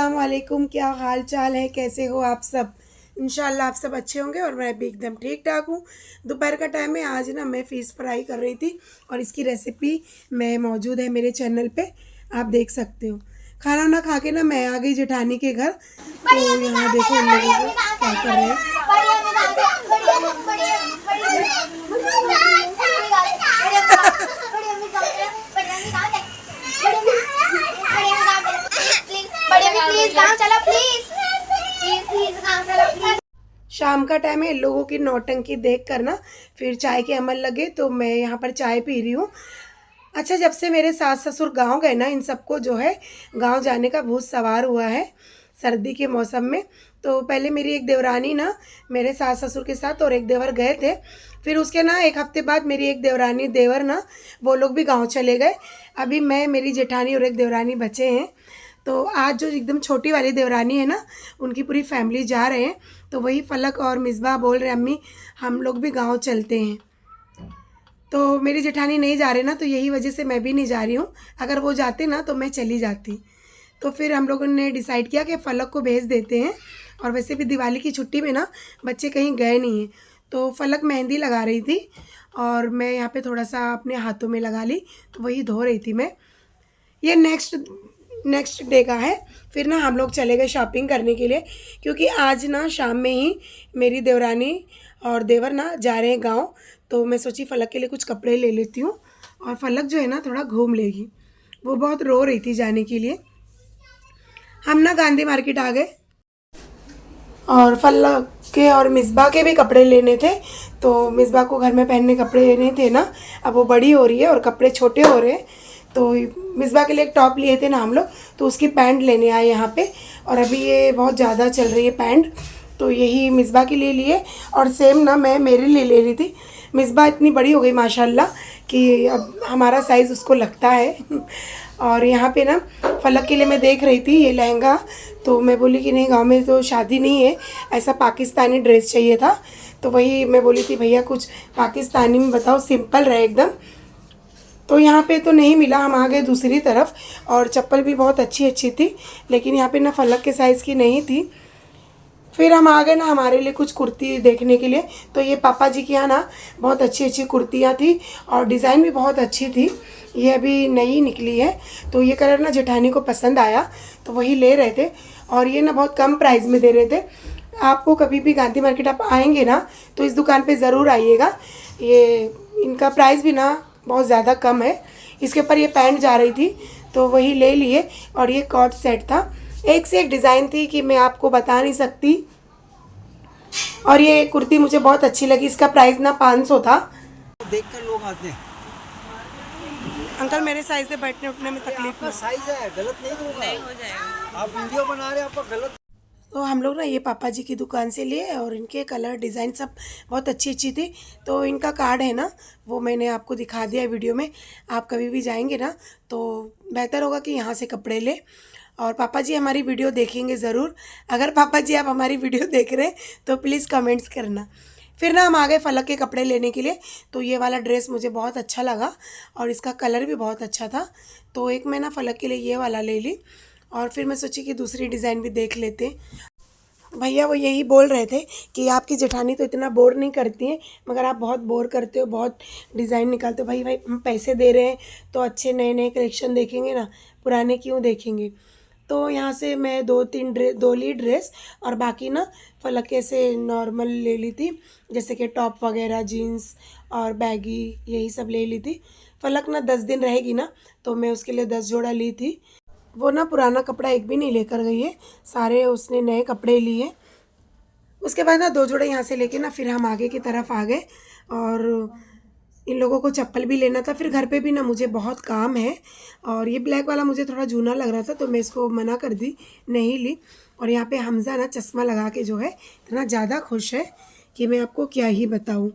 अस्सलाम वालेकुम। क्या हाल चाल है, कैसे हो आप सब? इंशाल्लाह आप सब अच्छे होंगे और मैं भी एकदम ठीक ठाक हूँ। दोपहर का टाइम है। आज ना मैं फ़िश फ्राई कर रही थी और इसकी रेसिपी मैं मौजूद है मेरे चैनल पे, आप देख सकते हो। खाना वाना खा के ना मैं आ गई जेठानी के घर। तो यहाँ देखो इन लोगों को क्या कर रहे हैं। शाम का टाइम है, इन लोगों की नौटंकी देख कर ना फिर चाय के अमल लगे, तो मैं यहाँ पर चाय पी रही हूँ। अच्छा, जब से मेरे सास ससुर गांव गए ना, इन सबको जो है गांव जाने का भूत सवार हुआ है सर्दी के मौसम में। तो पहले मेरी एक देवरानी ना मेरे सास ससुर के साथ और एक देवर गए थे। फिर उसके ना एक हफ्ते बाद मेरी एक देवरानी देवर ना वो लोग भी गांव चले गए। अभी मैं, मेरी जेठानी और एक देवरानी बचे हैं। तो आज जो एकदम छोटी वाली देवरानी है ना, उनकी पूरी फैमिली जा रहे हैं। तो वही फलक और मिसबा बोल रहे अम्मी हम लोग भी गांव चलते हैं। तो मेरी जेठानी नहीं जा रहे ना, तो यही वजह से मैं भी नहीं जा रही हूँ। अगर वो जाते ना तो मैं चली जाती। तो फिर हम लोगों ने डिसाइड किया कि फलक को भेज देते हैं। और वैसे भी दिवाली की छुट्टी में ना बच्चे कहीं गए नहीं हैं। तो फलक मेहंदी लगा रही थी और मैं यहाँ पे थोड़ा सा अपने हाथों में लगा ली, तो वही धो रही थी मैं। ये नेक्स्ट डे का है। फिर ना हम लोग चले गए शॉपिंग करने के लिए, क्योंकि आज ना शाम में ही मेरी देवरानी और देवर ना जा रहे हैं गांव। तो मैं सोची फ़लक के लिए कुछ कपड़े ले लेती हूँ और फ़लक जो है ना थोड़ा घूम लेगी। वो बहुत रो रही थी जाने के लिए। हम ना गांधी मार्केट आ गए और फ़लक के और मिसबा के भी कपड़े लेने थे। तो मिसबा को घर में पहनने कपड़े नहीं थे ना, अब वो बड़ी हो रही है और कपड़े छोटे हो रहे हैं। तो मिसबा के लिए एक टॉप लिए थे ना हम लोग, तो उसकी पैंट लेने आए यहाँ पे। और अभी ये बहुत ज़्यादा चल रही है पैंट, तो यही मिसबा के लिए लिए। और सेम ना मैं मेरे लिए ले रही थी। मिसबा इतनी बड़ी हो गई माशाल्लाह कि अब हमारा साइज़ उसको लगता है। और यहाँ पे ना फ़लक के लिए मैं देख रही थी ये लहंगा, तो मैं बोली कि नहीं, गांव में तो शादी नहीं है, ऐसा पाकिस्तानी ड्रेस चाहिए था। तो वही मैं बोली थी भैया कुछ पाकिस्तानी में बताओ, सिंपल रहे एकदम। तो यहाँ पे तो नहीं मिला, हम आ गए दूसरी तरफ। और चप्पल भी बहुत अच्छी अच्छी थी, लेकिन यहाँ पे ना फ़लक के साइज़ की नहीं थी। फिर हम आ गए ना हमारे लिए कुछ कुर्ती देखने के लिए। तो ये पापा जी के यहाँ ना बहुत अच्छी अच्छी कुर्तियाँ थी और डिज़ाइन भी बहुत अच्छी थी। ये अभी नई निकली है, तो ये कलर ना जेठानी को पसंद आया, तो वही ले रहे थे। और ये ना बहुत कम प्राइस में दे रहे थे। आपको कभी भी गांधी मार्केट आप आएंगे ना तो इस दुकान पे ज़रूर आइएगा। ये इनका प्राइस भी ना बहुत ज़्यादा कम है। इसके ऊपर ये पैंट जा रही थी, तो वही ले लिए। और ये कॉट सेट था, एक से एक डिज़ाइन थी कि मैं आपको बता नहीं सकती। और ये कुर्ती मुझे बहुत अच्छी लगी, इसका प्राइस ना 500 था। देख कर लोग आते हैं। अंकल मेरे साइज से बैठने उठने में तकलीफ आपका साइज है, गलत नहीं होगा, नहीं हो जाएगा। आप वीडियो बना रहे हैं, आपका गलत। तो हम लोग ना ये पापा जी की दुकान से लिए और इनके कलर डिज़ाइन सब बहुत अच्छी अच्छी थी। तो इनका कार्ड है ना, वो मैंने आपको दिखा दिया है वीडियो में। आप कभी भी जाएंगे ना तो बेहतर होगा कि यहाँ से कपड़े ले। और पापा जी हमारी वीडियो देखेंगे ज़रूर। अगर पापा जी आप हमारी वीडियो देख रहे हैं तो प्लीज़ कमेंट्स करना। फिर ना हम आ गए फ़लक के कपड़े लेने के लिए। तो ये वाला ड्रेस मुझे बहुत अच्छा लगा और इसका कलर भी बहुत अच्छा था। तो एक मैं ना फ़लक के लिए ये वाला ले ली और फिर मैं सोची कि दूसरी डिज़ाइन भी देख लेते हैं। भैया वो यही बोल रहे थे कि आपकी जेठानी तो इतना बोर नहीं करती हैं, मगर आप बहुत बोर करते हो, बहुत डिज़ाइन निकालते हो। भाई भाई हम पैसे दे रहे हैं तो अच्छे नए नए कलेक्शन देखेंगे ना, पुराने क्यों देखेंगे। तो यहाँ से मैं दो ली ड्रेस और बाकी ना फ़लक के से नॉर्मल ले ली थी, जैसे कि टॉप वगैरह जीन्स और बैगी यही सब ले ली थी। फ़लक ना 10 दिन रहेगी ना, तो मैं उसके लिए 10 जोड़ा ली थी। वो ना पुराना कपड़ा एक भी नहीं लेकर गई है, सारे उसने नए कपड़े लिए। उसके बाद ना 2 जोड़े यहाँ से लेके ना फिर हम आगे की तरफ आ गए। और इन लोगों को चप्पल भी लेना था। फिर घर पे भी ना मुझे बहुत काम है और ये ब्लैक वाला मुझे थोड़ा जूना लग रहा था, तो मैं इसको मना कर दी, नहीं ली। और यहाँ पे हमज़ा ना चश्मा लगा के जो है इतना ज़्यादा खुश है कि मैं आपको क्या ही बताऊँ।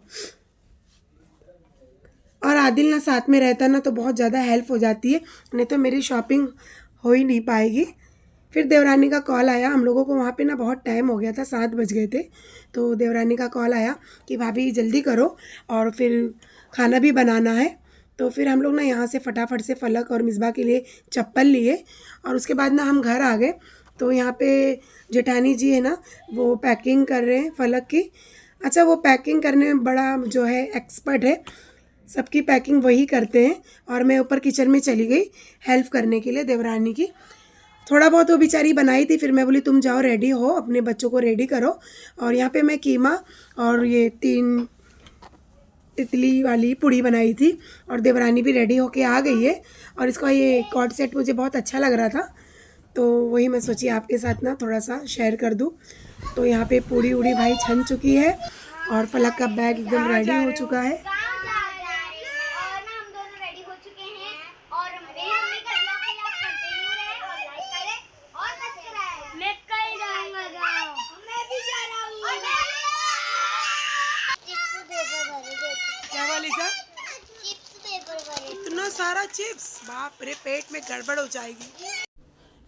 और आदिल ना साथ में रहता ना तो बहुत ज़्यादा हेल्प हो जाती है, नहीं तो मेरी शॉपिंग हो ही नहीं पाएगी। फिर देवरानी का कॉल आया, हम लोगों को वहाँ पे ना बहुत टाइम हो गया था, 7 बज गए थे। तो देवरानी का कॉल आया कि भाभी जल्दी करो और फिर खाना भी बनाना है। तो फिर हम लोग ना यहाँ से फटाफट से फ़लक और मिसबा के लिए चप्पल लिए और उसके बाद ना हम घर आ गए। तो यहाँ पे जेठानी जी है ना, वो पैकिंग कर रहे हैं फलक की। अच्छा, वो पैकिंग करने में बड़ा जो है एक्सपर्ट है, सबकी पैकिंग वही करते हैं। और मैं ऊपर किचन में चली गई हेल्प करने के लिए देवरानी की। थोड़ा बहुत वो बेचारी बनाई थी, फिर मैं बोली तुम जाओ रेडी हो, अपने बच्चों को रेडी करो। और यहाँ पे मैं कीमा और ये 3 तितली वाली पूड़ी बनाई थी, और देवरानी भी रेडी होके आ गई है। और इसका ये कॉर्ड सेट मुझे बहुत अच्छा लग रहा था, तो वही मैं सोची आपके साथ ना थोड़ा सा शेयर कर दूँ। तो यहाँ पे पूड़ी उड़ी भाई छन चुकी है, और फलक का बैग एकदम रेडी हो चुका है। क्या वाली सर? इतना सारा चिप्स, बाप रे, पेट में गड़बड़ हो जाएगी।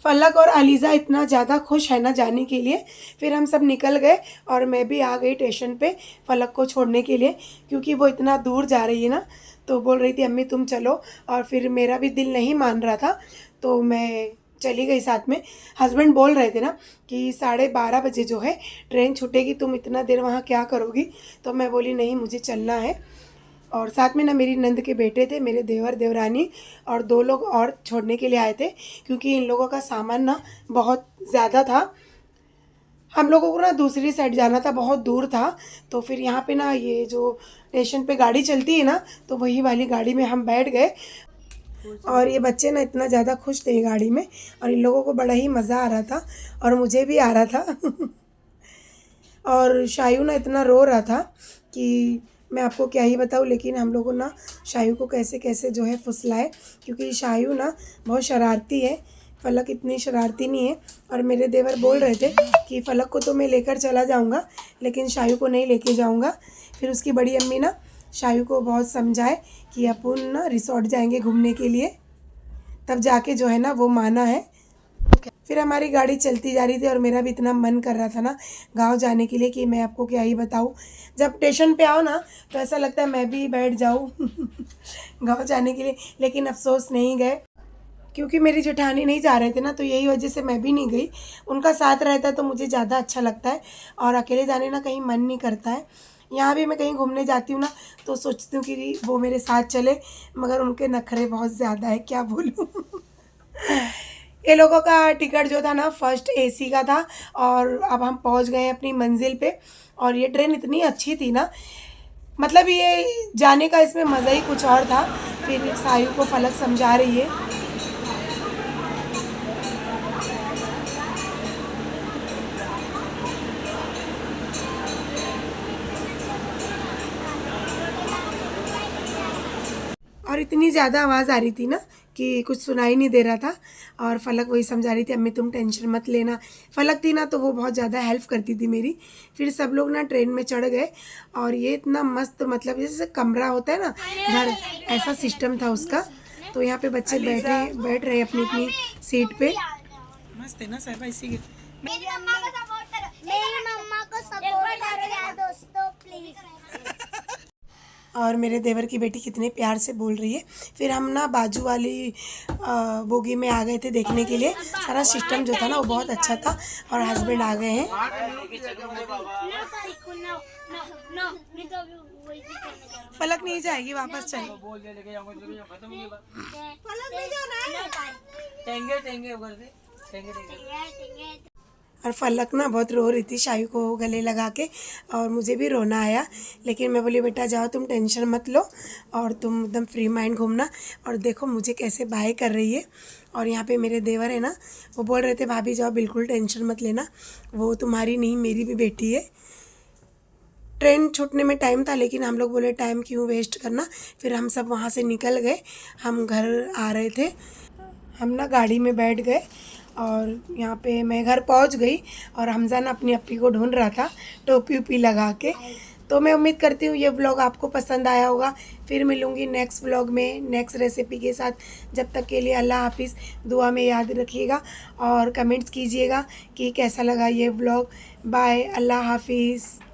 फलक और अलीज़ा इतना ज़्यादा खुश है ना जाने के लिए। फिर हम सब निकल गए और मैं भी आ गई स्टेशन पे फलक को छोड़ने के लिए, क्योंकि वो इतना दूर जा रही है ना। तो बोल रही थी अम्मी तुम चलो, और फिर मेरा भी दिल नहीं मान रहा था, तो मैं चली गई साथ में। हस्बैंड बोल रहे थे ना कि 12:30 बजे जो है ट्रेन छूटेगी, तुम इतना देर वहाँ क्या करोगी। तो मैं बोली नहीं, मुझे चलना है। और साथ में ना मेरी नंद के बेटे थे, मेरे देवर देवरानी, और 2 लोग और छोड़ने के लिए आए थे, क्योंकि इन लोगों का सामान ना बहुत ज़्यादा था। हम लोगों को ना दूसरी साइड जाना था, बहुत दूर था। तो फिर यहाँ पे ना ये जो स्टेशन पे गाड़ी चलती है ना, तो वही वाली गाड़ी में हम बैठ गए। और ये बच्चे ना इतना ज़्यादा खुश थे गाड़ी में, और इन लोगों को बड़ा ही मज़ा आ रहा था, और मुझे भी आ रहा था। और शायू ना इतना रो रहा था कि मैं आपको क्या ही बताऊँ। लेकिन हम लोगों ना शायू को कैसे कैसे जो है फुसलाए, क्योंकि शायू ना बहुत शरारती है, फलक इतनी शरारती नहीं है। और मेरे देवर बोल रहे थे कि फलक को तो मैं लेकर चला जाऊंगा, लेकिन शायू को नहीं लेके जाऊंगा। फिर उसकी बड़ी अम्मी ना शायू को बहुत समझाए कि अपन ना रिसोर्ट जाएंगे घूमने के लिए, तब जाके जो है ना वो माना है। फिर हमारी गाड़ी चलती जा रही थी, और मेरा भी इतना मन कर रहा था ना गांव जाने के लिए कि मैं आपको क्या ही बताऊँ। जब स्टेशन पे आओ ना तो ऐसा लगता है मैं भी बैठ जाऊँ गांव जाने के लिए। लेकिन अफसोस नहीं गए, क्योंकि मेरी जेठानी नहीं जा रहे थे ना, तो यही वजह से मैं भी नहीं गई। उनका साथ रहता तो मुझे ज़्यादा अच्छा लगता है, और अकेले जाने ना कहीं मन नहीं करता है। यहाँ भी मैं कहीं घूमने जाती हूँ ना, तो सोचती हूँ कि वो मेरे साथ चले, मगर उनके नखरे बहुत ज़्यादा है, क्या बोलूँ। ये लोगों का टिकट जो था ना फर्स्ट एसी का था, और अब हम पहुंच गए अपनी मंजिल पे। और ये ट्रेन इतनी अच्छी थी ना, मतलब ये जाने का इसमें मज़ा ही कुछ और था। फिर सायू को फलक समझा रही है। और इतनी ज़्यादा आवाज़ आ रही थी ना कि कुछ सुनाई नहीं दे रहा था। और फलक वही समझा रही थी अम्मी तुम टेंशन मत लेना। फलक थी ना तो वो बहुत ज़्यादा हेल्प करती थी मेरी। फिर सब लोग ना ट्रेन में चढ़ गए, और ये इतना मस्त, मतलब जैसे कमरा होता है ना घर, ऐसा सिस्टम था उसका। तो यहाँ पे बच्चे बैठ रहे अपनी अपनी सीट पे। मस्त है ना सर भाई। मेरी मम्मा को सपोर्ट करो यार दोस्तों प्लीज। और मेरे देवर की बेटी कितने प्यार से बोल रही है। फिर हम ना बाजू वाली बोगी में आ गए थे देखने के लिए। सारा सिस्टम जो था ना वो बहुत अच्छा था, और हस्बैंड आ गए हैं। फलक नहीं जाएगी वापस, चल। फलक नहीं जाना है। और फलक ना बहुत रो रही थी शायू को गले लगा के, और मुझे भी रोना आया। लेकिन मैं बोली बेटा जाओ, तुम टेंशन मत लो, और तुम एकदम फ्री माइंड घूमना। और देखो मुझे कैसे बाय कर रही है। और यहाँ पे मेरे देवर है ना, वो बोल रहे थे भाभी जाओ, बिल्कुल टेंशन मत लेना, वो तुम्हारी नहीं मेरी भी बेटी है। ट्रेन छूटने में टाइम था, लेकिन हम लोग बोले टाइम क्यों वेस्ट करना। फिर हम सब वहाँ से निकल गए, हम घर आ रहे थे। हम ना गाड़ी में बैठ गए, और यहाँ पे मैं घर पहुँच गई, और हमजा ना अपनी अप्पी को ढूंढ रहा था टोपी उपी लगा के। तो मैं उम्मीद करती हूँ ये व्लॉग आपको पसंद आया होगा। फिर मिलूँगी नेक्स्ट व्लॉग में नेक्स्ट रेसिपी के साथ। जब तक के लिए अल्लाह हाफिज़। दुआ में याद रखिएगा, और कमेंट्स कीजिएगा कि कैसा लगा ये व्लॉग। बाय, अल्लाह हाफिज़।